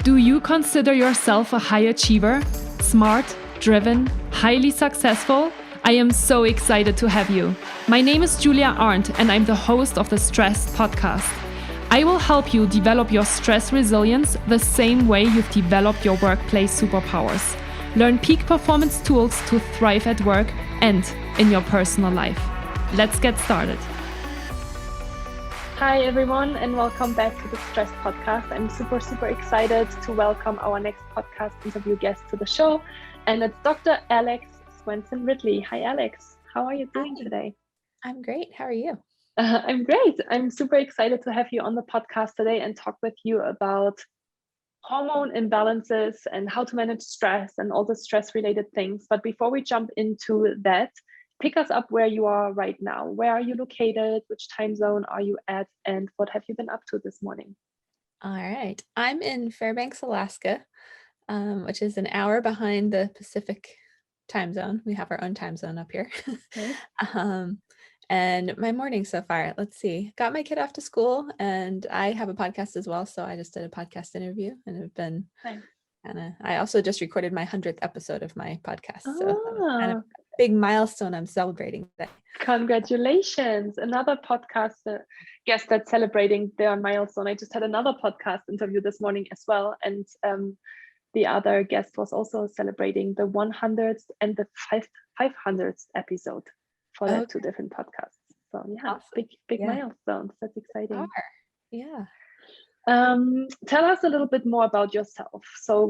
Do you consider yourself a high achiever? Smart, driven, highly successful? I am so excited to have you. My name is Julia Arndt and I'm the host of the Stress Podcast. I will help you develop your stress resilience the same way you've developed your workplace superpowers. Learn peak performance tools to thrive at work and in your personal life. Let's get started. Hi, everyone, and welcome back to the Stress Podcast. I'm super excited to welcome our next podcast interview guest to the show, and it's Dr. Alexandra Ridley. Hi, Alex. How are you doing today? I'm great. How are you? I'm great. I'm super excited to have you on the podcast today and talk with you about hormone imbalances and how to manage stress and all the stress-related things. But before we jump into that, pick us up where you are right now. Where are you located? Which time zone are you at? And what have you been up to this morning? All right. I'm in Fairbanks, Alaska, which is an hour behind the Pacific time zone. We have our own time zone up here. Okay. And my morning so far, let's see, got my kid off to school and I have a podcast as well. So I just did a podcast interview and have been I also just recorded my 100th episode of my podcast. So that was kind of a big milestone I'm celebrating today. Congratulations. Another podcast guest that's celebrating their milestone. I just had another podcast interview this morning as well. And the other guest was also celebrating the 100th and the 500th episode for the two different podcasts. So yeah, awesome. big milestones. That's exciting. Yeah. Tell us a little bit more about yourself. So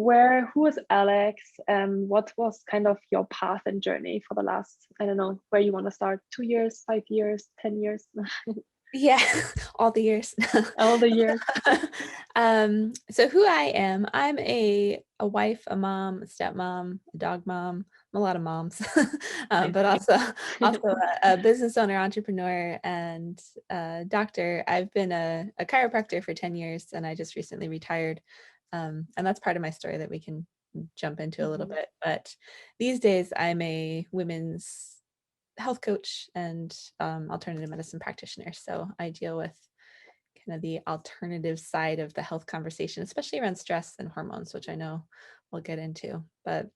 who is Alex? What was kind of your path and journey for the last, I don't know, where you want to start, 2 years, 5 years, 10 years? Yeah, all the years. All the years. So who I am, I'm a wife, a mom, a stepmom, a dog mom, a lot of moms, but also a business owner, entrepreneur, and doctor. I've been a chiropractor for 10 years, and I just recently retired. And that's part of my story that we can jump into a little bit. But these days, I'm a women's health coach and alternative medicine practitioner. So I deal with kind of the alternative side of the health conversation, especially around stress and hormones, which I know we'll get into. But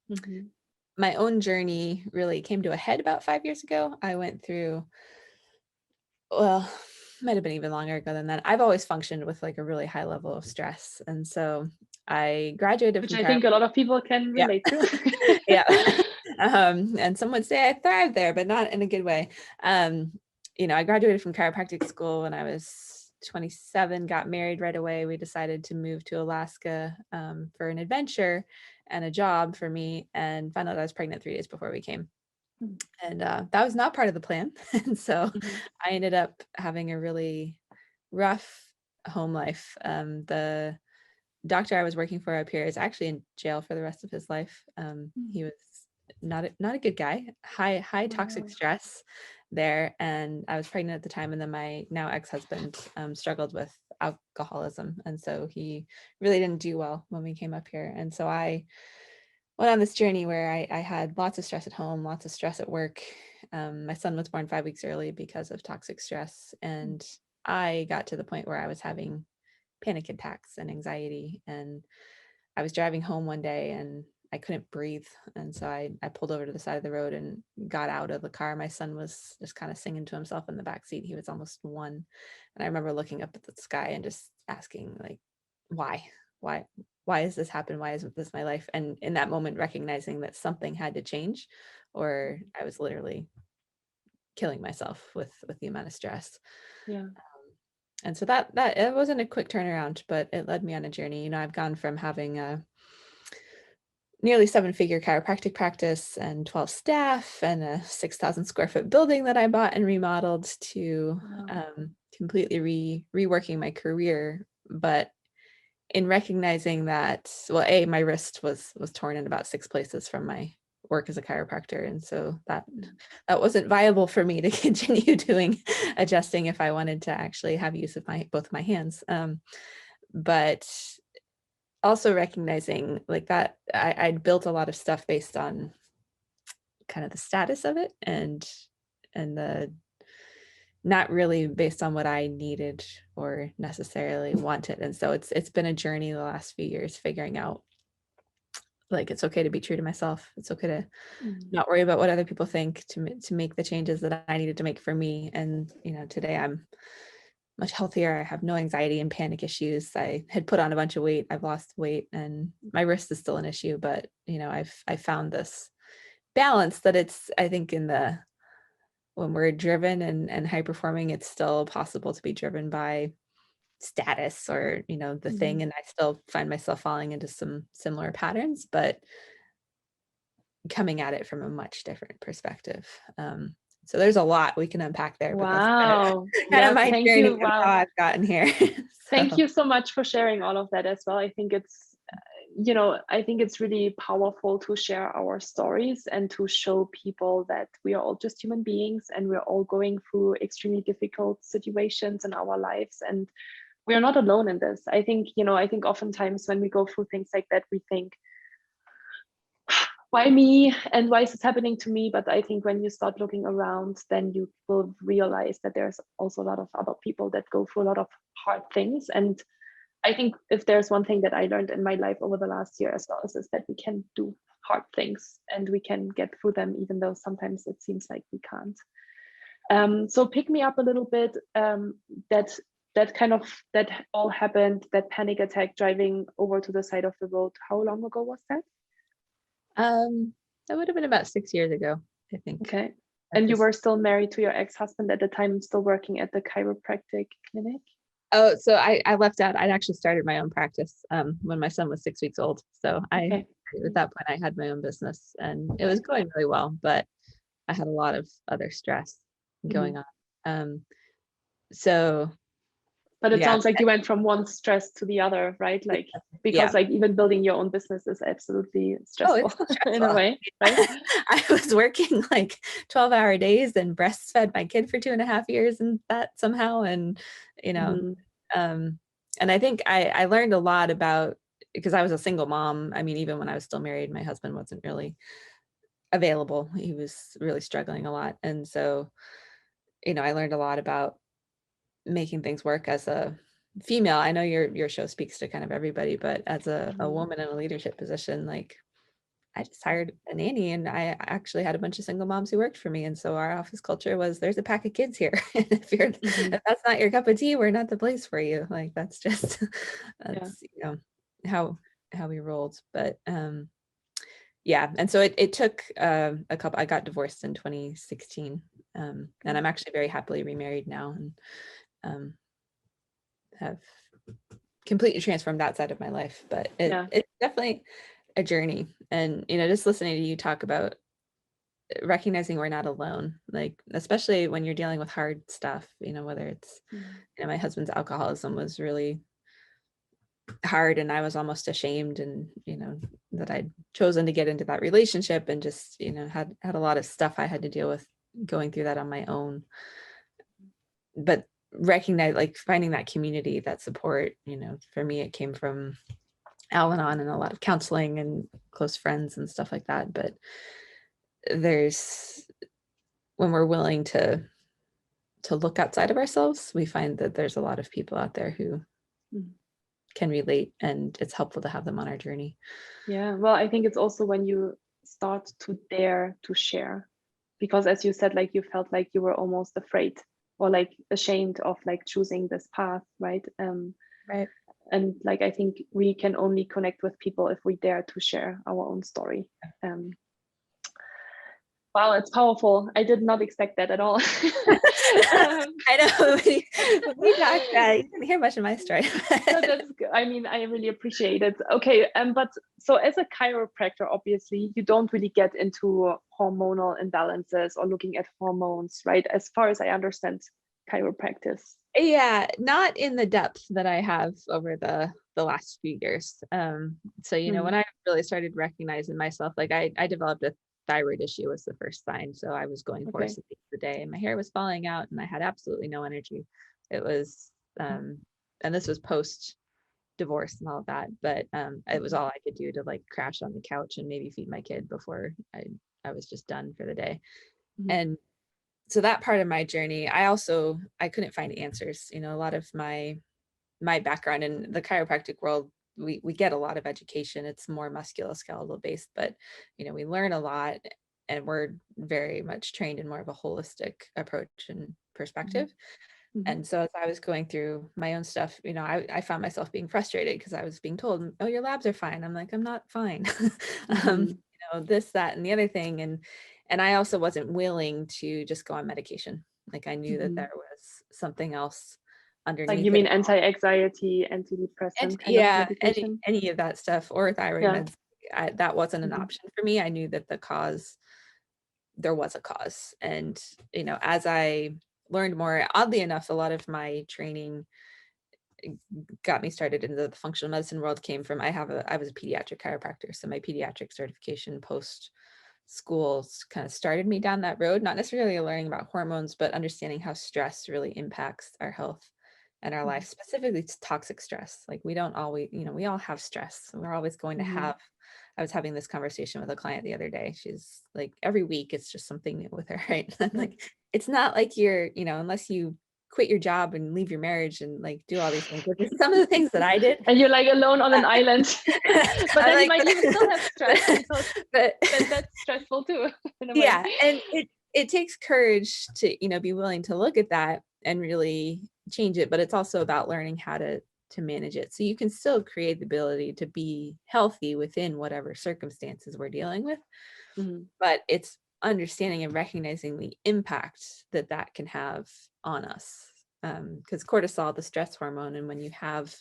my own journey really came to a head about 5 years ago. I went through, well, might have been even longer ago than that. I've always functioned with like a really high level of stress. And so I graduated Which I think a lot of people can relate to. Yeah. And some would say I thrived there, but not in a good way. I graduated from chiropractic school when I was 27, got married right away. We decided to move to Alaska for an adventure and a job for me, and found out I was pregnant 3 days before we came. And that was not part of the plan. And so I ended up having a really rough home life. The doctor I was working for up here is actually in jail for the rest of his life. He was not a good guy, high toxic stress there. And I was pregnant at the time. And then my now ex-husband struggled with alcoholism. And so he really didn't do well when we came up here. And so I went on this journey where I had lots of stress at home, lots of stress at work. My son was born 5 weeks early because of toxic stress. And I got to the point where I was having panic attacks and anxiety. And I was driving home one day and I couldn't breathe. And so I pulled over to the side of the road and got out of the car. My son was just kind of singing to himself in the back seat. He was almost 1. And I remember looking up at the sky and just asking, like, why has this happened? Why isn't this my life? And in that moment, recognizing that something had to change, or I was literally killing myself with the amount of stress. Yeah. And so that it wasn't a quick turnaround, but it led me on a journey. I've gone from having a nearly 7-figure chiropractic practice and 12 staff and a 6,000 square foot building that I bought and remodeled to completely reworking my career. But in recognizing that, well, my wrist was torn in about 6 places from my work as a chiropractor. And so that wasn't viable for me to continue doing adjusting if I wanted to actually have use of both my hands. But also recognizing like that I'd built a lot of stuff based on kind of the status of it and the not really based on what I needed or necessarily wanted. And so it's been a journey the last few years figuring out, like, it's okay to be true to myself. It's okay to not worry about what other people think, to make the changes that I needed to make for me. And, today I'm much healthier. I have no anxiety and panic issues. I had put on a bunch of weight. I've lost weight, and my wrist is still an issue, but I found this balance that I think when we're driven and high performing, it's still possible to be driven by status or, the thing. And I still find myself falling into some similar patterns, but coming at it from a much different perspective. So there's a lot we can unpack there, but that's Wow. kind of my Thank journey you. of Wow. how I've gotten here. Thank you so much for sharing all of that as well. I think it's, I think it's really powerful to share our stories and to show people that we are all just human beings and we're all going through extremely difficult situations in our lives. And we are not alone in this. I think oftentimes when we go through things like that, we think, why me and why is this happening to me? But I think when you start looking around, then you will realize that there's also a lot of other people that go through a lot of hard things. And I think if there's one thing that I learned in my life over the last year as well, is that we can do hard things and we can get through them, even though sometimes it seems like we can't. So pick me up a little bit. That all happened, that panic attack driving over to the side of the road. How long ago was that? That would have been about 6 years ago, I think. Okay. And you were still married to your ex-husband at the time, still working at the chiropractic clinic? Oh, so I left out. I'd actually started my own practice when my son was 6 weeks old. So at that point, I had my own business and it was going really well, but I had a lot of other stress going on. But it sounds like you went from one stress to the other, right? Like, because like even building your own business is absolutely stressful, in a way, right? I was working like 12-hour days and breastfed my kid for 2.5 years and that somehow. And, and I think I learned a lot about, because I was a single mom. I mean, even when I was still married, my husband wasn't really available. He was really struggling a lot. And so, I learned a lot about making things work as a female. I know your show speaks to kind of everybody, but as a woman in a leadership position, like, I just hired a nanny and I actually had a bunch of single moms who worked for me. And so our office culture was, there's a pack of kids here. And if that's not your cup of tea, we're not the place for you. Like, that's just, how we rolled. But and so it took I got divorced in 2016. And I'm actually very happily remarried now, and have completely transformed that side of my life. But it's definitely a journey. And just listening to you talk about recognizing we're not alone, like, especially when you're dealing with hard stuff, whether it's my husband's alcoholism was really hard, and I was almost ashamed, and that I'd chosen to get into that relationship, and just had a lot of stuff I had to deal with going through that on my own. But recognize, like, finding that community, that support, for me it came from Al-Anon and a lot of counseling and close friends and stuff like that. But when we're willing to look outside of ourselves, we find that there's a lot of people out there who can relate, and it's helpful to have them on our journey. Yeah, well, I think it's also when you start to dare to share, because as you said, like, you felt like you were almost afraid or like ashamed of like choosing this path, right? Right. And like, I think we can only connect with people if we dare to share our own story. Wow, it's powerful. I did not expect that at all. I know. We talked, you didn't hear much of my story. No, that's good. I mean, I really appreciate it. Okay, but so as a chiropractor, obviously, you don't really get into hormonal imbalances or looking at hormones, right? As far as I understand chiropractic. Yeah, not in the depth that I have over the last few years. So, when I really started recognizing myself, like, I developed a thyroid issue was the first sign. So I was going hoarse at the end of the day, and my hair was falling out, and I had absolutely no energy. It was, and this was post divorce and all of that, but it was all I could do to like crash on the couch and maybe feed my kid before I was just done for the day. And so that part of my journey, I couldn't find answers. A lot of my background in the chiropractic world, we get a lot of education. It's more musculoskeletal based, but we learn a lot, and we're very much trained in more of a holistic approach and perspective. Mm-hmm. And so as I was going through my own stuff, I found myself being frustrated because I was being told, oh, your labs are fine. I'm like, I'm not fine. This, that, and the other thing. And I also wasn't willing to just go on medication. Like I knew that there was something else underneath. Like you mean anti-anxiety, antidepressant kind of medication? Any of that stuff, or thyroid meds. That wasn't an option for me. I knew that there was a cause. And, as I learned more, oddly enough, a lot of my training got me started into the functional medicine world came from, I was a pediatric chiropractor. So my pediatric certification post schools kind of started me down that road, not necessarily learning about hormones, but understanding how stress really impacts our health and our life, specifically toxic stress. Like we don't always, we all have stress. We're always going to have. I was having this conversation with a client the other day. She's like, every week it's just something new with her, right? I'm like, it's not like you're, unless you quit your job and leave your marriage and like do all these things. Some of the things that I did. And you're like alone on an island. But then you might even still have stress, but that's stressful too. Yeah. And it takes courage to, be willing to look at that and really change it. But it's also about learning how to manage it. So you can still create the ability to be healthy within whatever circumstances we're dealing with. But it's understanding and recognizing the impact that can have on us. Because cortisol, the stress hormone, and when you have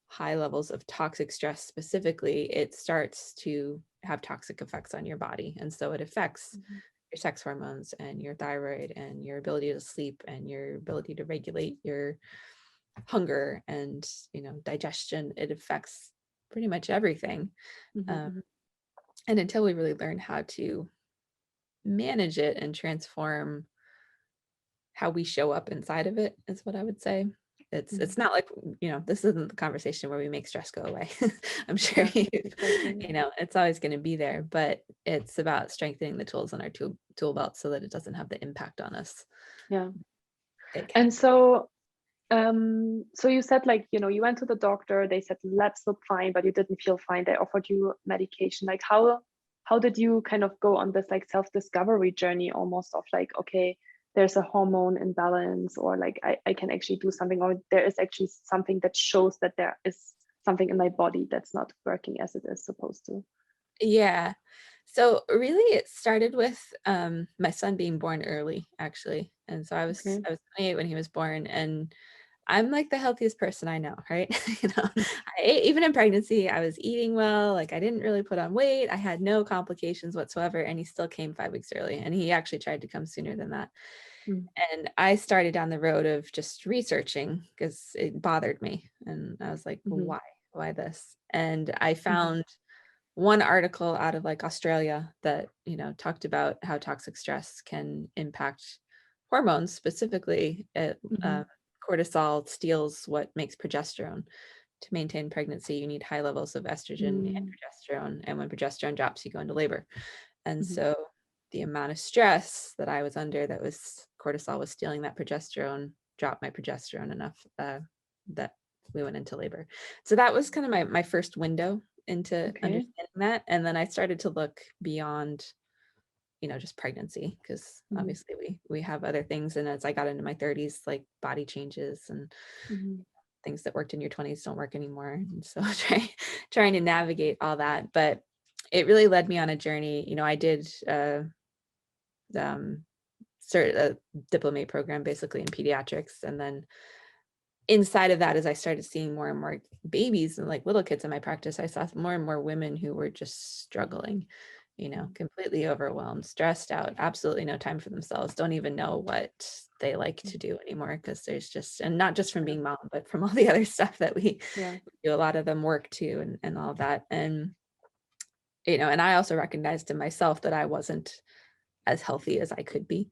high levels of toxic stress specifically, it starts to have toxic effects on your body. And so it affects your sex hormones and your thyroid and your ability to sleep and your ability to regulate your hunger and digestion. It affects pretty much everything. And until we really learn how to manage it and transform how we show up inside of it, is what I would say. It's not like, this isn't the conversation where we make stress go away. I'm sure it's always going to be there, but it's about strengthening the tools in our tool belt so that it doesn't have the impact on us. Yeah. And so you said, like, you went to the doctor, they said labs look fine, but you didn't feel fine. They offered you medication. Like how did you kind of go on this like self-discovery journey, almost of like, okay, there's a hormone imbalance, or like I can actually do something, or there is actually something that shows that there is something in my body that's not working as it is supposed to? Yeah. So really it started with my son being born early, actually. And so I was 28 when he was born, and I'm like the healthiest person I know, right? I ate, even in pregnancy, I was eating well. Like I didn't really put on weight. I had no complications whatsoever. And he still came 5 weeks early. And he actually tried to come sooner than that. And I started down the road of just researching because it bothered me. And I was like, well, why this? And I found one article out of like Australia that, talked about how toxic stress can impact hormones, specifically cortisol steals what makes progesterone. To maintain pregnancy, you need high levels of estrogen and progesterone. And when progesterone drops, you go into labor. And so the amount of stress that I was under, cortisol was stealing that progesterone, dropped my progesterone enough that we went into labor. So that was kind of my first window into understanding that. And then I started to look beyond just pregnancy, because obviously we have other things. And as I got into my 30s, like body changes and things that worked in your 20s don't work anymore. And so trying to navigate all that. But it really led me on a journey. I did a diplomate program basically in pediatrics. And then inside of that, as I started seeing more and more babies and like little kids in my practice, I saw more and more women who were just struggling, completely overwhelmed, stressed out, absolutely no time for themselves, don't even know what they like to do anymore, because there's just, and not just from being mom, but from all the other stuff that we do, a lot of them work too, and all of that. And, and I also recognized in myself that I wasn't as healthy as I could be,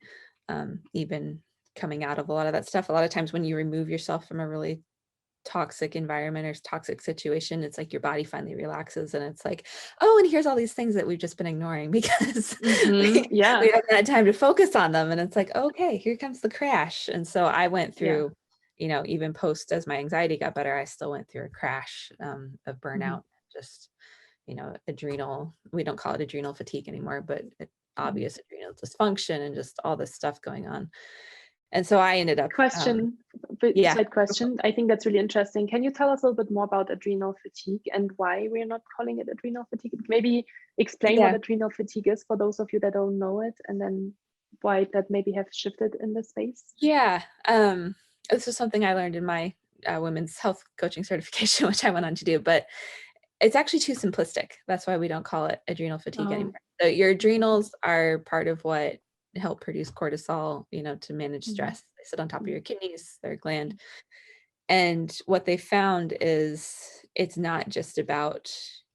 even coming out of a lot of that stuff. A lot of times when you remove yourself from a really toxic environment or toxic situation, it's like your body finally relaxes and it's like, oh, and here's all these things that we've just been ignoring because we haven't had time to focus on them. And it's like, okay, here comes the crash. And so I went through, even post as my anxiety got better, I still went through a crash of burnout, just, adrenal, we don't call it adrenal fatigue anymore, but obvious adrenal dysfunction and just all this stuff going on. And so I ended up question. I think that's really interesting. Can you tell us a little bit more about adrenal fatigue and why we're not calling it adrenal fatigue? Maybe explain what adrenal fatigue is for those of you that don't know it, and then why that maybe have shifted in this space. This is something I learned in my women's health coaching certification, which I went on to do, but it's actually too simplistic. That's why we don't call it adrenal fatigue anymore. So your adrenals are part of what help produce cortisol, to manage stress. They sit on top of your kidneys, they're a gland. And what they found is it's not just about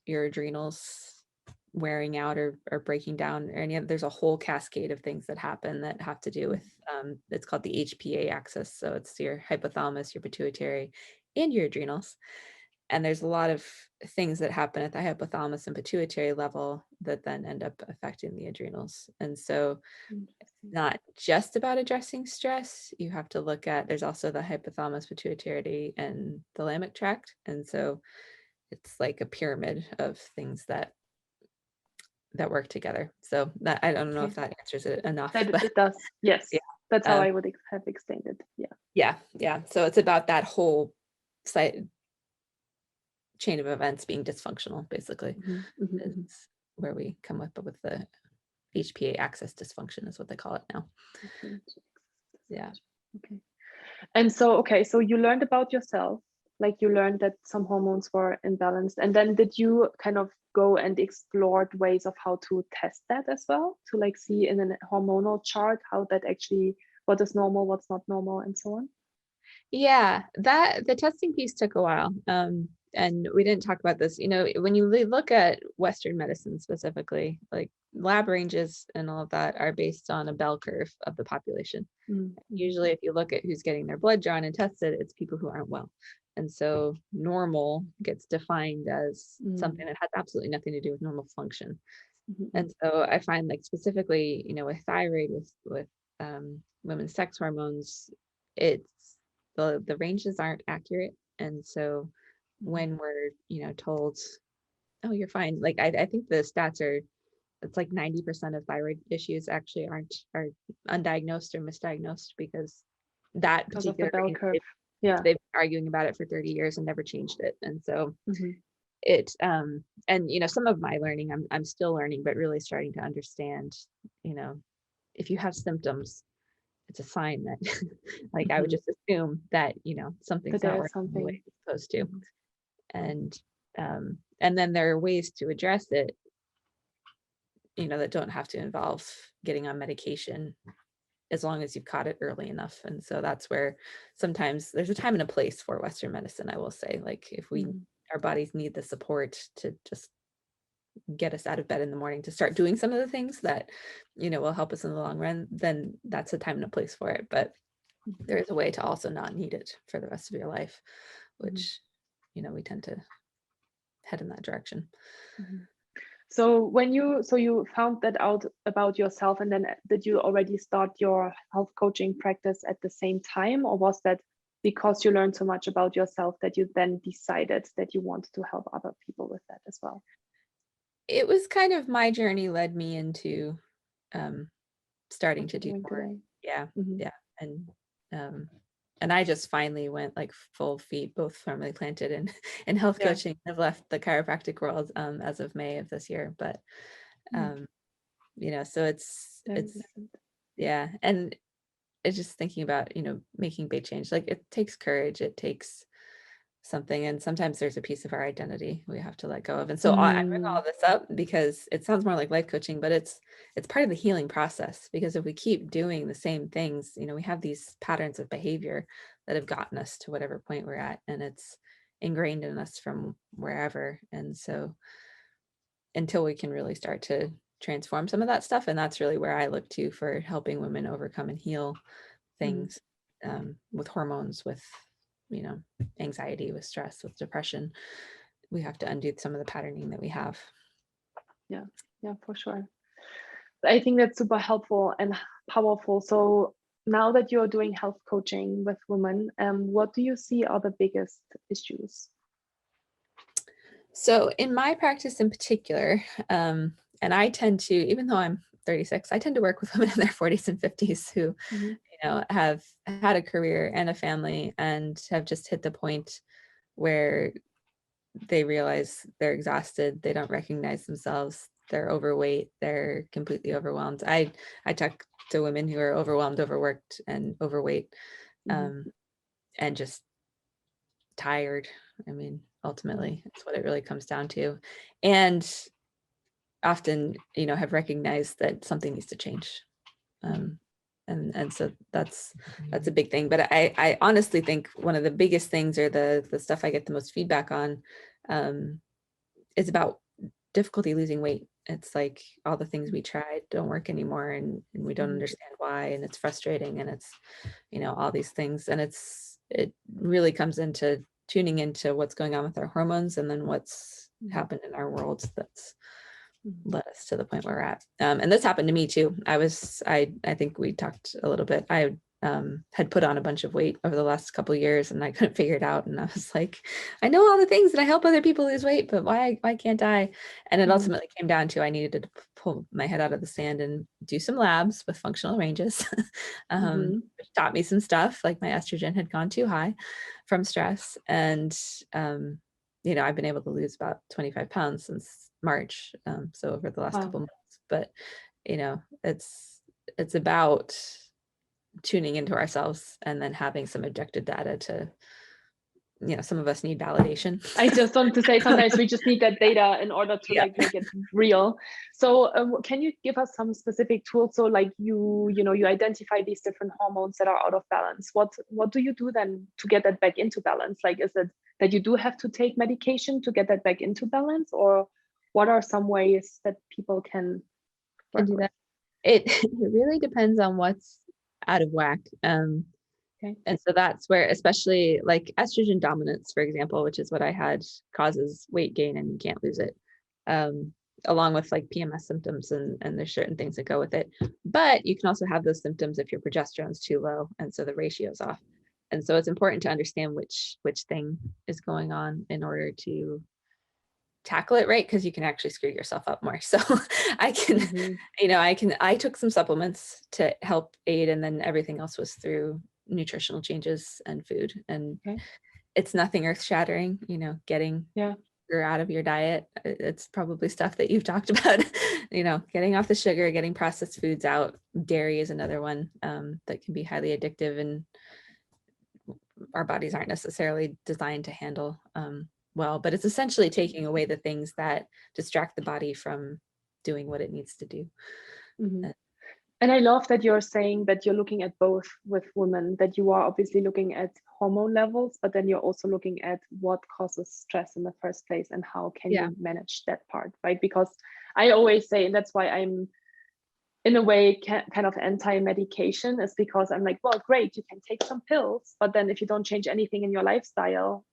your adrenals wearing out or breaking down or any other. There's a whole cascade of things that happen that have to do with it's called the HPA axis. So it's your hypothalamus, your pituitary, and your adrenals. And there's a lot of things that happen at the hypothalamus and pituitary level that then end up affecting the adrenals. And so it's not just about addressing stress. You have to look at, there's also the hypothalamus, pituitary, and thalamic tract. And so it's like a pyramid of things that work together. So that, I don't know if that answers it enough. It does. Yes. Yeah. That's how I would have explained it. Yeah. So it's about that whole chain of events being dysfunctional, basically, is where we come up with the HPA axis dysfunction is what they call it now. Yeah. Okay. And so you learned about yourself, like you learned that some hormones were imbalanced, and then did you kind of go and explore ways of how to test that as well, to like see in a hormonal chart how that actually, what is normal, what's not normal, and so on? Yeah, the testing piece took a while. And we didn't talk about this, when you look at Western medicine specifically, like lab ranges and all of that are based on a bell curve of the population. Usually if you look at who's getting their blood drawn and tested, it's people who aren't well. And so normal gets defined as something that has absolutely nothing to do with normal function. And so I find, like, specifically, with thyroid, with women's sex hormones, it's the ranges aren't accurate. And so when we're, told, oh, you're fine. Like, I think the stats are, it's like 90% of thyroid issues actually are undiagnosed or misdiagnosed because that particular bell curve. They've been arguing about it for 30 years and never changed it. And so it, and, some of my learning, I'm still learning, but really starting to understand, if you have symptoms, it's a sign that, like, I would just assume that, something's not working the way it's supposed to. And then there are ways to address it, that don't have to involve getting on medication, as long as you've caught it early enough. And so that's where sometimes there's a time and a place for Western medicine, I will say. Like, if our bodies need the support to just get us out of bed in the morning to start doing some of the things that, will help us in the long run, then that's a time and a place for it. But there is a way to also not need it for the rest of your life, which, we tend to head in that direction. So you found that out about yourself, and then did you already start your health coaching practice at the same time, or was that because you learned so much about yourself that you then decided that you wanted to help other people with that as well? It was kind of, my journey led me into starting to do more. Yeah. And I just finally went, like, full feet, both firmly planted in health coaching. I've left the chiropractic world as of May of this year, but so it's and it's just thinking about, making big change. Like, it takes courage, it takes something, and sometimes there's a piece of our identity we have to let go of. And so I bring all this up because it sounds more like life coaching, but it's part of the healing process, because if we keep doing the same things, we have these patterns of behavior that have gotten us to whatever point we're at, and it's ingrained in us from wherever. And so until we can really start to transform some of that stuff, and that's really where I look to for helping women overcome and heal things with hormones, with anxiety, with stress, with depression. We have to undo some of the patterning that we have. Yeah, for sure. I think that's super helpful and powerful. So now that you're doing health coaching with women, what do you see are the biggest issues? So in my practice in particular, and I tend to, even though I'm 36, I tend to work with women in their 40s and 50s who, have had a career and a family and have just hit the point where they realize they're exhausted. They don't recognize themselves. They're overweight. They're completely overwhelmed. I talk to women who are overwhelmed, overworked, and overweight, and just tired. I mean, ultimately, it's what it really comes down to. And often, have recognized that something needs to change. And so that's a big thing. But I honestly think one of the biggest things, or the stuff I get the most feedback on, is about difficulty losing weight. It's like all the things we tried don't work anymore, and we don't understand why, and it's frustrating, and it's, all these things. And it really comes into tuning into what's going on with our hormones, and then what's happened in our world that's led us to the point where we're at. And this happened to me too. I think we talked a little bit. I had put on a bunch of weight over the last couple of years, and I couldn't figure it out. And I was like, I know all the things that I help other people lose weight, but why can't I? And it ultimately came down to, I needed to pull my head out of the sand and do some labs with functional ranges, which taught me some stuff, like my estrogen had gone too high from stress. And, I've been able to lose about 25 pounds since March. So over the last couple months, but, it's about tuning into ourselves and then having some objective data to, some of us need validation. I just want to say, sometimes we just need that data in order to make it real. So can you give us some specific tools? So like you identify these different hormones that are out of balance. What do you do then to get that back into balance? Like, is it that you do have to take medication to get that back into balance, or what are some ways that people can do that? It really depends on what's out of whack. Okay. And so that's where, especially like estrogen dominance, for example, which is what I had, causes weight gain and you can't lose it, along with like PMS symptoms, and there's certain things that go with it. But you can also have those symptoms if your progesterone's too low, and so the ratio's off. And so it's important to understand which thing is going on in order to tackle it right, because you can actually screw yourself up more. So I can, I took some supplements to help aid, and then everything else was through nutritional changes and food. And it's nothing earth shattering, getting sugar out of your diet. It's probably stuff that you've talked about, getting off the sugar, getting processed foods out. Dairy is another one that can be highly addictive, and our bodies aren't necessarily designed to handle well, but it's essentially taking away the things that distract the body from doing what it needs to do. And I love that you're saying that you're looking at both with women, that you are obviously looking at hormone levels, but then you're also looking at what causes stress in the first place and how can you manage that part, right? Because I always say, and that's why I'm in a way kind of anti-medication, is because I'm like, well, great, you can take some pills, but then if you don't change anything in your lifestyle,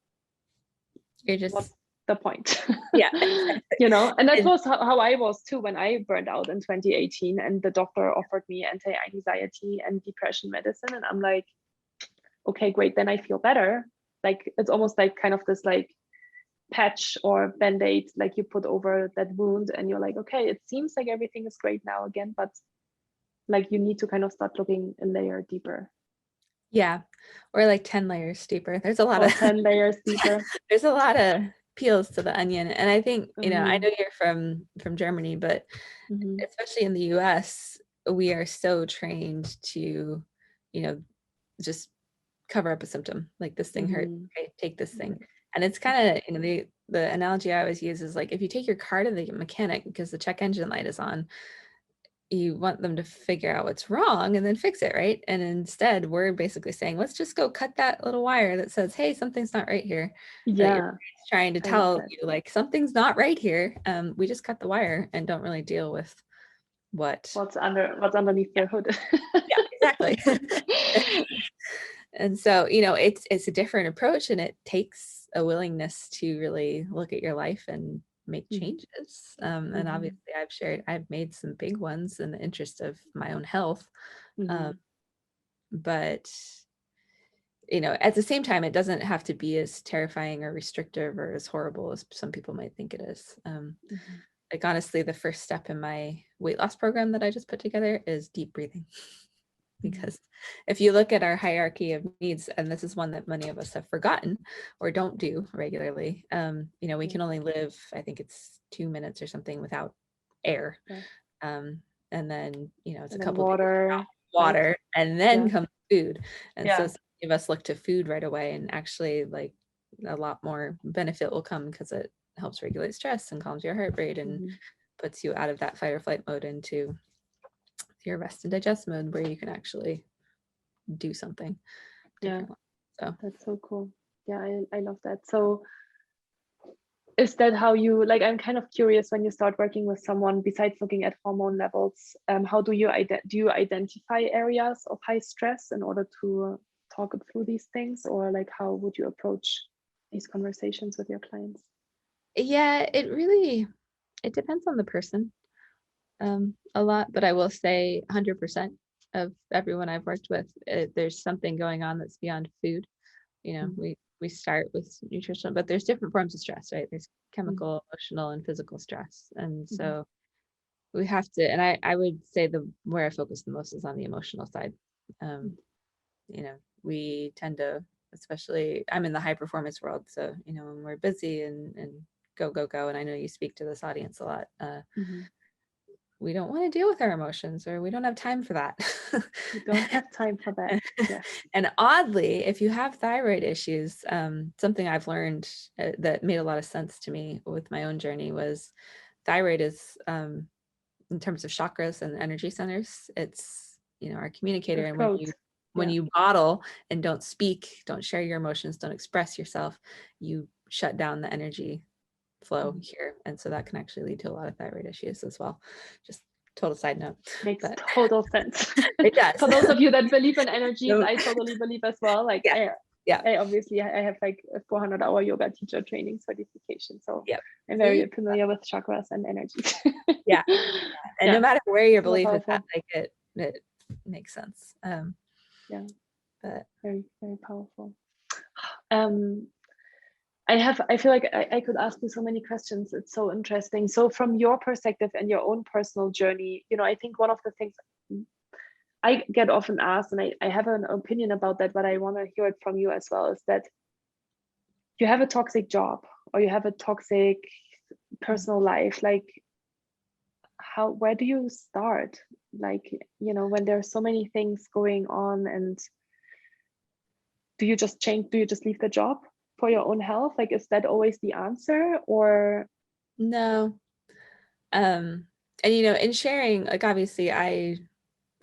you're just, what's the point? Exactly. And that was how I was too when I burned out in 2018, and the doctor offered me anti-anxiety and depression medicine, and I'm like, okay, great, then I feel better. Like, it's almost like kind of this like patch or band-aid, like you put over that wound, and you're like, okay, it seems like everything is great now again, but like you need to kind of start looking a layer deeper. Or like 10 layers deeper. There's a lot of 10 layers deeper. There's a lot of peels to the onion. And I think, I know you're from Germany, but especially in the US, we are so trained to, just cover up a symptom. Like, this thing hurts, okay, take this thing. And it's kind of, the analogy I always use is like, if you take your car to the mechanic because the check engine light is on, you want them to figure out what's wrong and then fix it, right? And instead, we're basically saying, let's just go cut that little wire that says, hey, something's not right here. Trying to tell you, like, something's not right here. We just cut the wire and don't really deal with what's underneath their hood. Exactly. And so, you know, it's a different approach, and it takes a willingness to really look at your life and make changes. And obviously I've made some big ones in the interest of my own health. But, you know, at the same time, it doesn't have to be as terrifying or restrictive or as horrible as some people might think it is. Like, honestly, the first step in my weight loss program that I just put together is deep breathing. Because if you look at our hierarchy of needs, and this is one that many of us have forgotten or don't do regularly, you know, we can only live, I think it's 2 minutes or something without air. And then, you know, it's a couple of days water, and then comes food. And so some of us look to food right away, and actually, like, a lot more benefit will come because it helps regulate stress and calms your heart rate and puts you out of that fight or flight mode into your rest and digest mode, where you can actually do something different. So that's so cool. Yeah, I love that. So is that how you, like, I'm kind of curious, when you start working with someone, besides looking at hormone levels, how do you identify areas of high stress in order to talk through these things, or like how would you approach these conversations with your clients? Yeah, it depends on the person a lot, but I will say 100% of everyone I've worked with, there's something going on that's beyond food. You know, we start with nutrition, but there's different forms of stress, right? There's chemical, emotional, and physical stress. And so we have to, and I would say where I focus the most is on the emotional side. You know, we tend to, especially, I'm in the high performance world. So, you know, when we're busy and go, and I know you speak to this audience a lot, we don't want to deal with our emotions, or we don't have time for that. We don't have time for that. Yeah. And oddly, if you have thyroid issues, something I've learned that made a lot of sense to me with my own journey was thyroid is, in terms of chakras and energy centers, it's, you know, our communicator. And when you bottle and don't speak, don't share your emotions, don't express yourself, you shut down the energy flow here. And so that can actually lead to a lot of thyroid issues as well. Just total side note. Makes total sense. It does. For those of you that believe in energies, I totally believe as well. Like, I obviously, I have like a 400-hour yoga teacher training certification. So I'm very familiar with chakras and energies. And no matter where your belief is at, like it makes sense. But very, very powerful. I feel like I could ask you so many questions. It's so interesting. So from your perspective and your own personal journey, you know, I think one of the things I get often asked, and I have an opinion about that, but I want to hear it from you as well, is that you have a toxic job or you have a toxic personal life. Like, where do you start? Like, you know, when there are so many things going on, and do you just leave the job for your own health? Like, is that always the answer, or? No. And, you know, in sharing, like, obviously I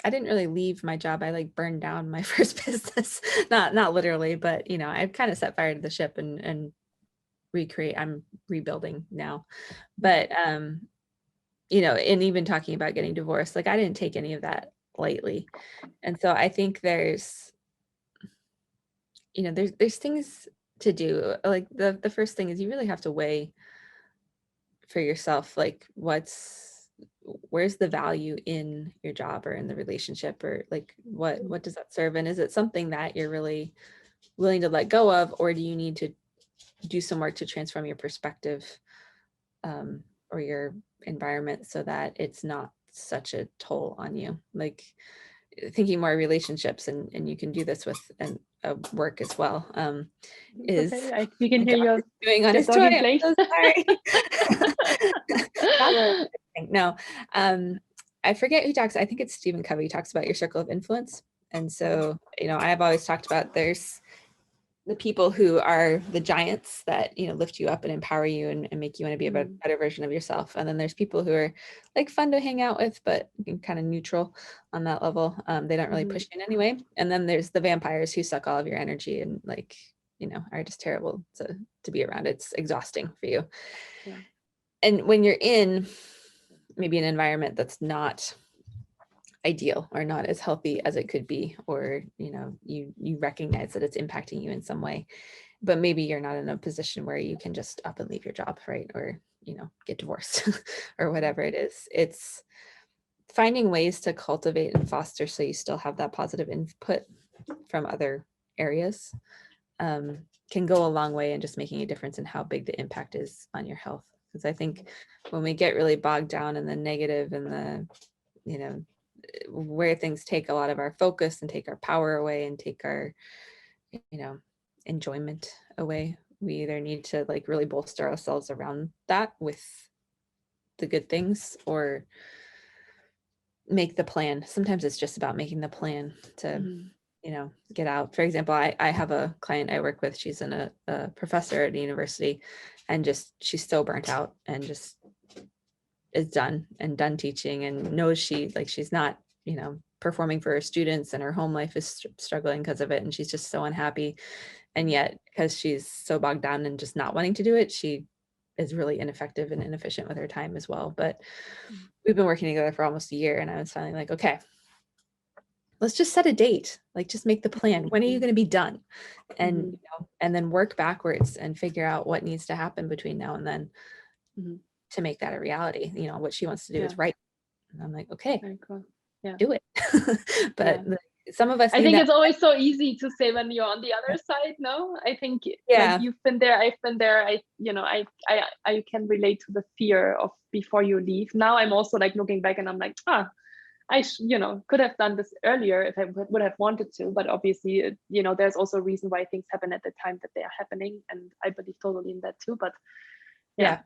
didn't really leave my job. I like burned down my first business, not literally, but, you know, I've kind of set fire to the ship and I'm rebuilding now. But, you know, and even talking about getting divorced, like, I didn't take any of that lightly. And so I think there's, you know, there's things to do. Like, the first thing is you really have to weigh for yourself, like, where's the value in your job or in the relationship, or like what does that serve, and is it something that you're really willing to let go of, or do you need to do some work to transform your perspective or your environment so that it's not such a toll on you? Like, thinking more relationships, and you can do this with work as well. Is okay, we can hear you doing on his toy. I'm so sorry. No, I forget who talks. I think it's Stephen Covey talks about your circle of influence. And so, you know, I've always talked about there's the people who are the giants that, you know, lift you up and empower you and make you want to be a better version of yourself. And then there's people who are like fun to hang out with, but kind of neutral on that level. They don't really push you in any way. And then there's the vampires who suck all of your energy and, like, you know, are just terrible to be around. It's exhausting for you. Yeah. And when you're in maybe an environment that's not ideal or not as healthy as it could be, or, you recognize that it's impacting you in some way, but maybe you're not in a position where you can just up and leave your job, right? Or, get divorced or whatever it is. It's finding ways to cultivate and foster so you still have that positive input from other areas, can go a long way in just making a difference in how big the impact is on your health. Because I think when we get really bogged down in the negative and the, where things take a lot of our focus and take our power away and take our, enjoyment away, we either need to like really bolster ourselves around that with the good things, or make the plan. Sometimes it's just about making the plan to, get out. For example, I have a client I work with. She's a professor at a university, and she's so burnt out and just is done teaching, and knows she's not, performing for her students, and her home life is struggling because of it. And she's just so unhappy. And yet, because she's so bogged down and just not wanting to do it, she is really ineffective and inefficient with her time as well. But we've been working together for almost a year, and I was finally like, okay, let's just set a date, like just make the plan. When are you going to be done? And, and then work backwards and figure out what needs to happen between now and then to make that a reality. What she wants to do is right. And I'm like, okay, very cool. Yeah, do it. But some of us, I think it's always so easy to say when you're on the other side. No, I think like you've been there, I've been there. I can relate to the fear of before you leave. Now I'm also like looking back, and I'm like, I could have done this earlier if I would have wanted to. But obviously, there's also a reason why things happen at the time that they are happening, and I believe totally in that too. But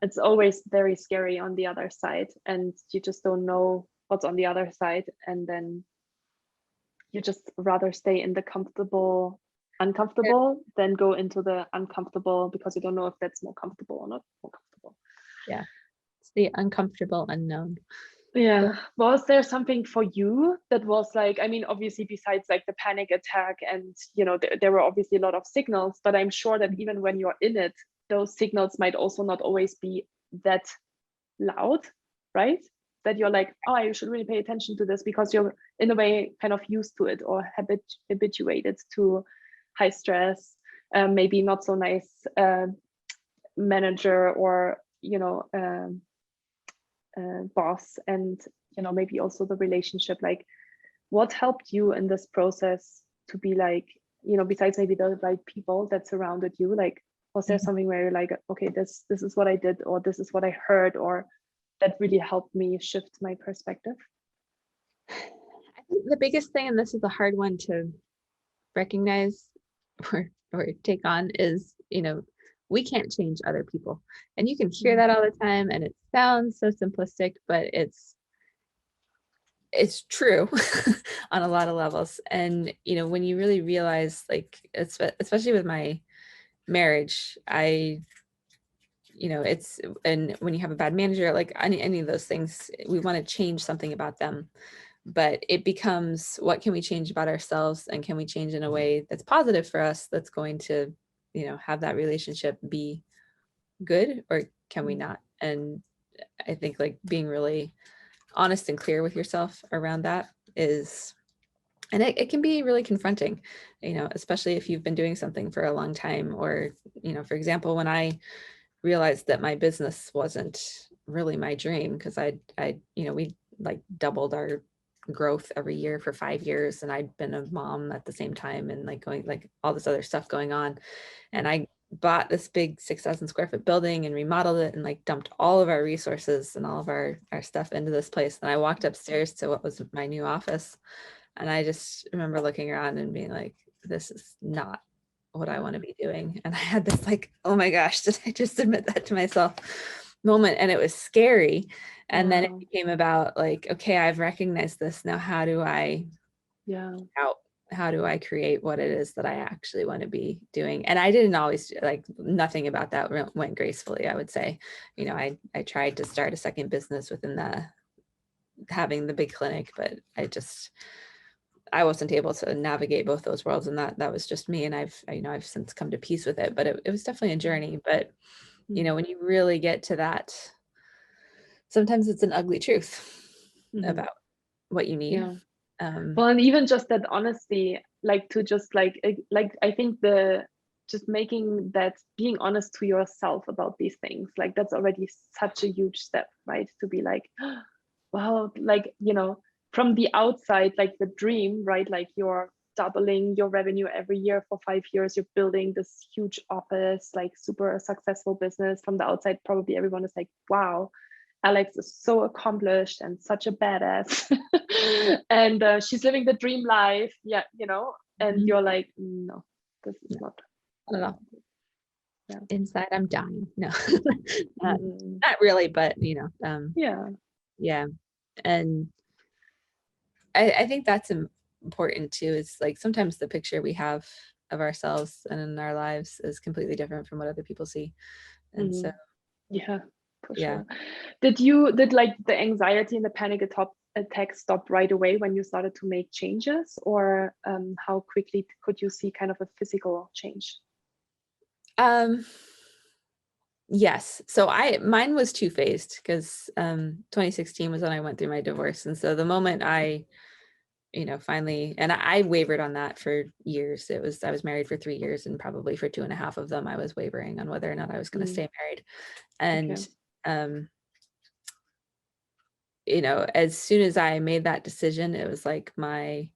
it's always very scary on the other side, and you just don't know what's on the other side, and then you just rather stay in the uncomfortable than go into the uncomfortable, because you don't know if that's more comfortable or not more comfortable. Yeah, it's the uncomfortable unknown. Yeah. Was there something for you that was like, I mean, obviously besides like the panic attack and, there were obviously a lot of signals, but I'm sure that even when you're in it, those signals might also not always be that loud, right? That you're like, oh, I should really pay attention to this, because you're in a way kind of used to it, or habituated to high stress, maybe not so nice manager, or, boss, and, maybe also the relationship. Like, what helped you in this process to be like, besides maybe the right people that surrounded you, like, was there something where you're like, okay, this is what I did, or this is what I heard, or that really helped me shift my perspective? I think the biggest thing, and this is a hard one to recognize or take on, is, we can't change other people. And you can hear that all the time, and it sounds so simplistic, but it's true on a lot of levels. And, when you really realize, like, especially with my marriage, it's, and when you have a bad manager, like any of those things, we want to change something about them, but it becomes, what can we change about ourselves, and can we change in a way that's positive for us, that's going to, have that relationship be good, or can we not? And I think like being really honest and clear with yourself around that is, and it can be really confronting, especially if you've been doing something for a long time, or, for example, when I realized that my business wasn't really my dream, because we like doubled our growth every year for 5 years, and I'd been a mom at the same time, and like going, like all this other stuff going on, and I bought this big 6,000 square foot building and remodeled it, and like dumped all of our resources and all of our stuff into this place. And I walked upstairs to what was my new office, and I just remember looking around and being like, this is not what I want to be doing. And I had this like, oh my gosh, did I just admit that to myself moment? And it was scary. And then it became about like, okay, I've recognized this. Now, how do I create what it is that I actually want to be doing? And I didn't always, like, nothing about that went gracefully, I would say. I tried to start a second business within having the big clinic, but I wasn't able to navigate both those worlds, and that was just me. And I've since come to peace with it, but it was definitely a journey. But, when you really get to that, sometimes it's an ugly truth about what you need. Yeah. Well, and even just that honesty, like to just like I think just making that, being honest to yourself about these things, like that's already such a huge step, right? To be like, wow, like, you know, from the outside, like the dream, right? Like you're doubling your revenue every year for 5 years, you're building this huge office, like super successful business. From the outside, probably everyone is like, wow, Alex is so accomplished and such a badass. And she's living the dream life. Yeah, you know, and you're like, no, this is not. Not Yeah. Inside, I'm dying. No, not really, but you know, yeah. And I think that's important too, is like sometimes the picture we have of ourselves and in our lives is completely different from what other people see. And so, yeah, for yeah. sure. Did like the anxiety and the panic attack stop right away when you started to make changes, or how quickly could you see kind of a physical change? Yes. So mine was two-phased, because 2016 was when I went through my divorce. And so the moment I, you know, finally, and I wavered on that for years. I was married for 3 years, and probably for 2.5 of them, I was wavering on whether or not I was going to stay married. And, you know, as soon as I made that decision, it was like my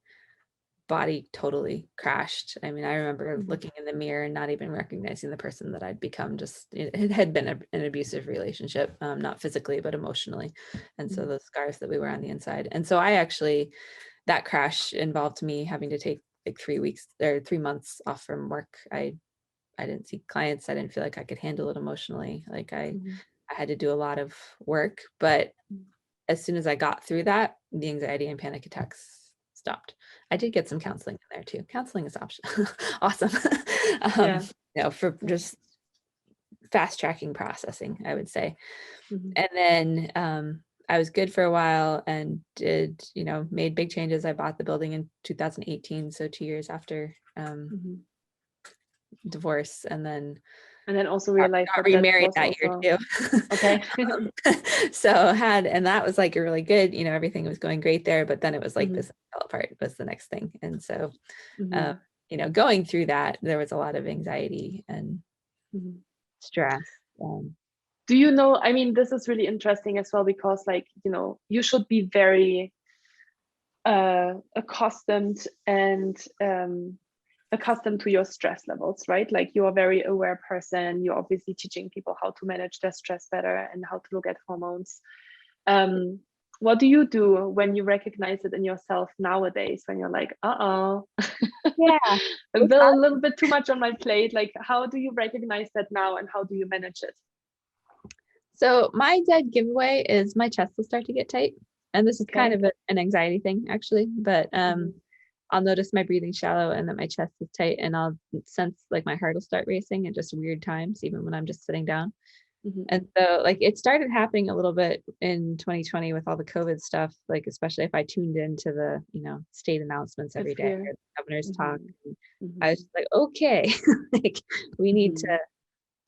body totally crashed. I mean, I remember looking in the mirror and not even recognizing the person that I'd become. Just, it had been an abusive relationship, not physically, but emotionally. And so those scars that we wear on the inside. And so that crash involved me having to take like 3 months off from work. I didn't see clients. I didn't feel like I could handle it emotionally. Like I had to do a lot of work, but as soon as I got through that, the anxiety and panic attacks stopped. I did get some counseling in there too. Counseling is awesome. You know, for just fast tracking processing, I would say. And then I was good for a while and did, you know, made big changes. I bought the building in 2018, so 2 years after divorce, and then also realized got remarried that year too. Okay. And that was like really good, you know, everything was going great there, but then it was like this fell apart was the next thing. And so you know, going through that, there was a lot of anxiety and stress. Do you know, I mean, this is really interesting as well, because like, you know, you should be very accustomed to your stress levels, right? Like you're a very aware person. You're obviously teaching people how to manage their stress better and how to look at hormones. What do you do when you recognize it in yourself nowadays, when you're like, a little bit too much on my plate? Like, how do you recognize that now, and how do you manage it? So my dead giveaway is my chest will start to get tight. And this is kind of an anxiety thing, actually, but I'll notice my breathing shallow and that my chest is tight, and I'll sense like my heart will start racing at just weird times, even when I'm just sitting down. And so like it started happening a little bit in 2020 with all the COVID stuff, like especially if I tuned into the, you know, state announcements every day, or the governor's talk. I was like, okay, like we need to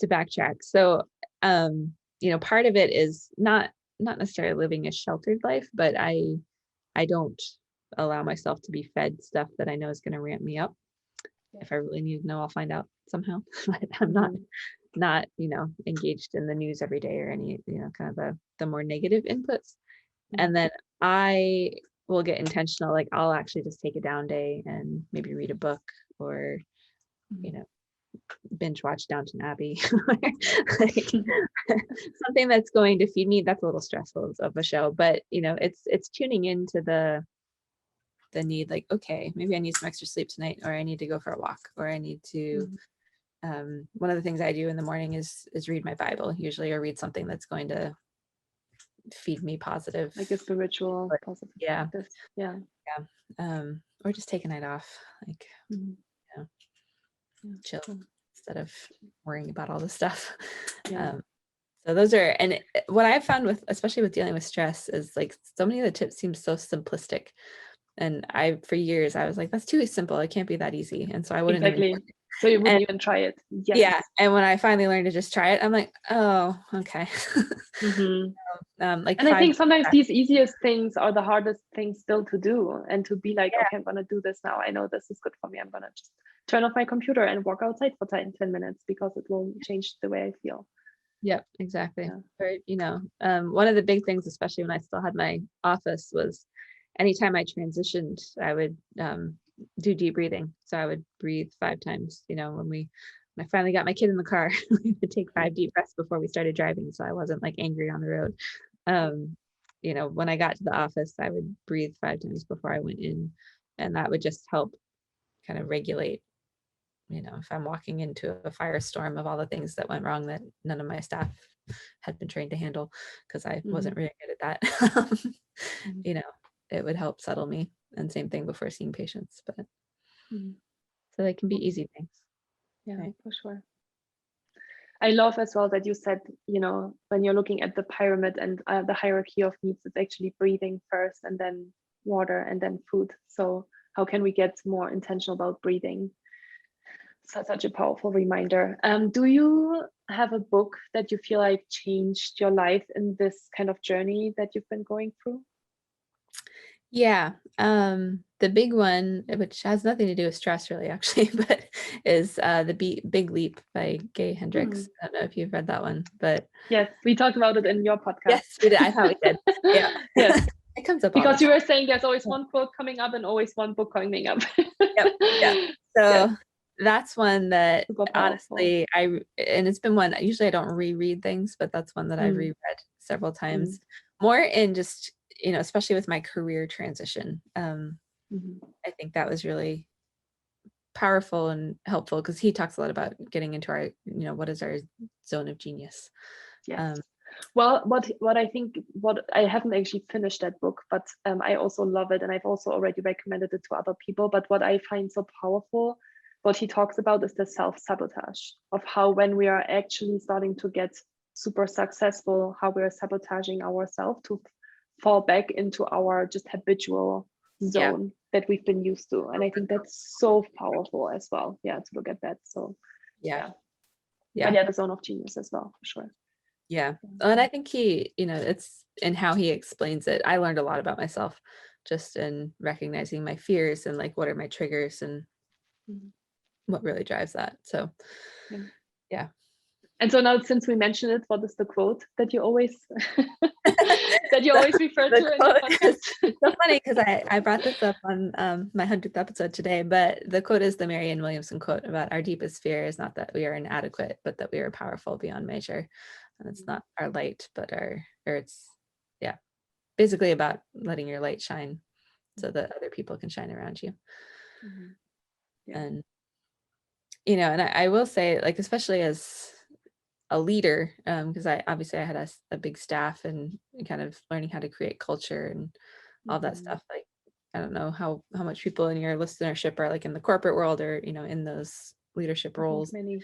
backtrack. So, you know, part of it is not necessarily living a sheltered life, but I don't allow myself to be fed stuff that I know is going to ramp me up. If I really need to know, I'll find out somehow. But I'm not, you know, engaged in the news every day or any, you know, kind of the more negative inputs. And then I will get intentional. Like I'll actually just take a down day and maybe read a book, or, you know, binge watch Downton Abbey. Like, something that's going to feed me. That's a little stressful of a show, but you know, it's tuning into the need, like, okay, maybe I need some extra sleep tonight, or I need to go for a walk, or I need to one of the things I do in the morning is read my Bible usually, or read something that's going to feed me positive, like a spiritual positive practice. Or just take a night off, like chill instead of worrying about all this stuff. So those are, and what I've found with, especially with dealing with stress, is like so many of the tips seem so simplistic, and for years I was like, that's too simple, it can't be that easy, and so I wouldn't so you wouldn't even try it. And when I finally learned to just try it, I'm like, oh, okay. Like and I think 5 sometimes these easiest things are the hardest things still to do, and to be like, okay, I'm gonna do this now. I know this is good for me. I'm gonna just turn off my computer and walk outside for 10 minutes because it will change the way I feel. Yep, exactly. Yeah. Or, you know, one of the big things, especially when I still had my office, was anytime I transitioned, I would do deep breathing. So I would breathe 5 times. You know, when I finally got my kid in the car, we would take 5 deep breaths before we started driving, so I wasn't like angry on the road. You know, when I got to the office, I would breathe 5 times before I went in, and that would just help kind of regulate. You know, if I'm walking into a firestorm of all the things that went wrong that none of my staff had been trained to handle, because I wasn't really good at that, you know, it would help settle me. And same thing before seeing patients, but so they can be easy things. Yeah, right? for sure. I love as well that you said, you know, when you're looking at the pyramid and the hierarchy of needs, it's actually breathing first and then water and then food. So how can we get more intentional about breathing? Such a powerful reminder. Do you have a book that you feel like changed your life in this kind of journey that you've been going through? Yeah. The big one, which has nothing to do with stress really, actually, but is the Big Leap by Gay Hendricks. I don't know if you've read that one, but yes, we talked about it in your podcast. yes, we did. I thought we did. Yeah. Yes. It comes up because you were saying there's always one book coming up and always one book coming up. Yep. Yeah. So that's one that honestly and it's been one, usually I don't reread things, but that's one that I've reread several times, more in just, you know, especially with my career transition. I think that was really powerful and helpful, because he talks a lot about getting into our, you know, what is our zone of genius. Yes. Well, what I think, what I haven't actually finished that book, but I also love it, and I've also already recommended it to other people. But what I find so powerful, what he talks about, is the self-sabotage of how, when we are actually starting to get super successful, how we are sabotaging ourselves to fall back into our just habitual zone that we've been used to. And I think that's so powerful as well. Yeah, to look at that. So but yeah, the zone of genius as well, for sure. Yeah. And I think he, you know, it's in how he explains it. I learned a lot about myself just in recognizing my fears and like, what are my triggers and what really drives that. So yeah. And so now, since we mentioned it, what is the quote that you always that you always refer to in the podcast? It's so funny because I brought this up on my 100th episode today, but the quote is the Marianne Williamson quote about our deepest fear is not that we are inadequate, but that we are powerful beyond measure. And it's not our light, but it's basically about letting your light shine so that other people can shine around you. And you know, and I will say, like, especially as a leader, because I had a big staff and kind of learning how to create culture and all that stuff. Like, I don't know how much people in your listenership are like in the corporate world or, you know, in those leadership roles. Many.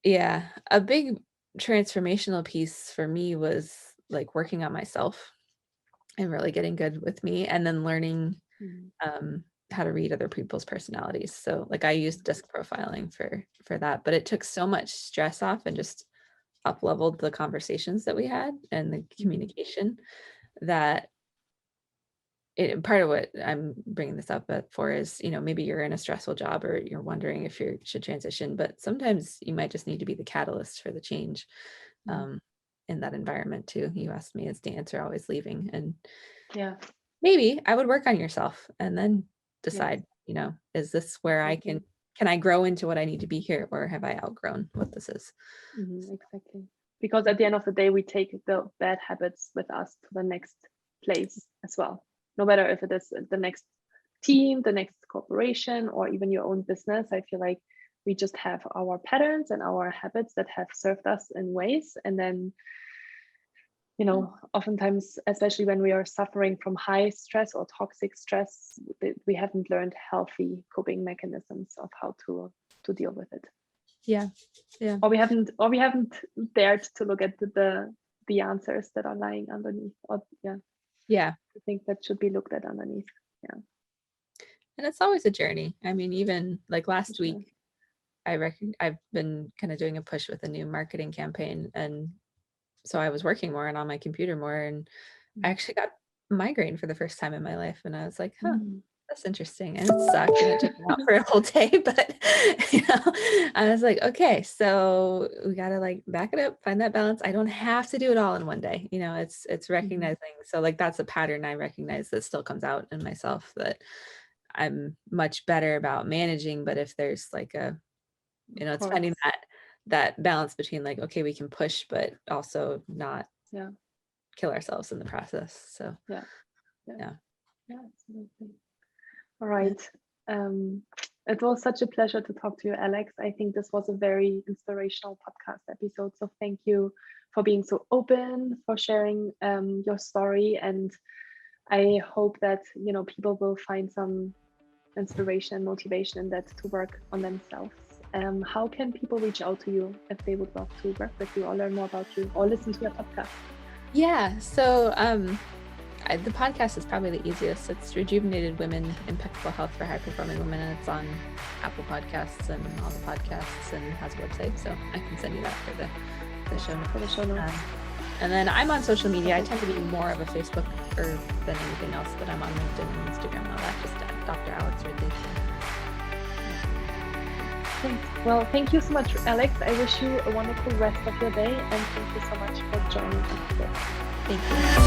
Yeah. A big transformational piece for me was like working on myself and really getting good with me, and then learning how to read other people's personalities. So like I used disc profiling for that, but it took so much stress off and just up leveled the conversations that we had and the communication that part of what I'm bringing this up for is, you know, maybe you're in a stressful job or you're wondering if you should transition, but sometimes you might just need to be the catalyst for the change in that environment too. You asked me, is the answer always leaving? And maybe I would work on yourself and then decide, you know, is this where I can I grow into what I need to be here, or have I outgrown what this is? Exactly. Because at the end of the day, we take the bad habits with us to the next place as well. No matter if it is the next team, the next corporation, or even your own business, I feel like we just have our patterns and our habits that have served us in ways. And then, you know, oftentimes, especially when we are suffering from high stress or toxic stress, we haven't learned healthy coping mechanisms of how to deal with it. Or we haven't dared to look at the answers that are lying underneath. I think that should be looked at underneath. And it's always a journey. I mean, even like last week, I've been kind of doing a push with a new marketing campaign, and so I was working more and on my computer more, and I actually got migraine for the first time in my life, and I was like, huh, that's interesting. And it sucked, and it took me out for a whole day, but I was like, okay, so we got to like back it up, find that balance. I don't have to do it all in one day. It's recognizing. So like, that's a pattern I recognize that still comes out in myself, that I'm much better about managing. But if there's like it's finding that balance between like, okay, we can push, but also not kill ourselves in the process. So yeah, absolutely. All right. It was such a pleasure to talk to you, Alex. I think this was a very inspirational podcast episode. So thank you for being so open, for sharing your story. And I hope that, people will find some inspiration and motivation in that to work on themselves. How can people reach out to you if they would love to work with you or learn more about you or listen to your podcast? Yeah. So the podcast is probably the easiest. It's Rejuvenated Women, Impeccable Health for High-Performing Women. And it's on Apple Podcasts and all the podcasts, and has a website. So I can send you that for the show notes. For the show notes. And then I'm on social media. I tend to be more of a Facebooker than anything else, but I'm on LinkedIn and Instagram and all that, just Dr. Alex Ridley. Thanks. Well, thank you so much, Alex. I wish you a wonderful rest of your day, and thank you so much for joining us today. Thank you.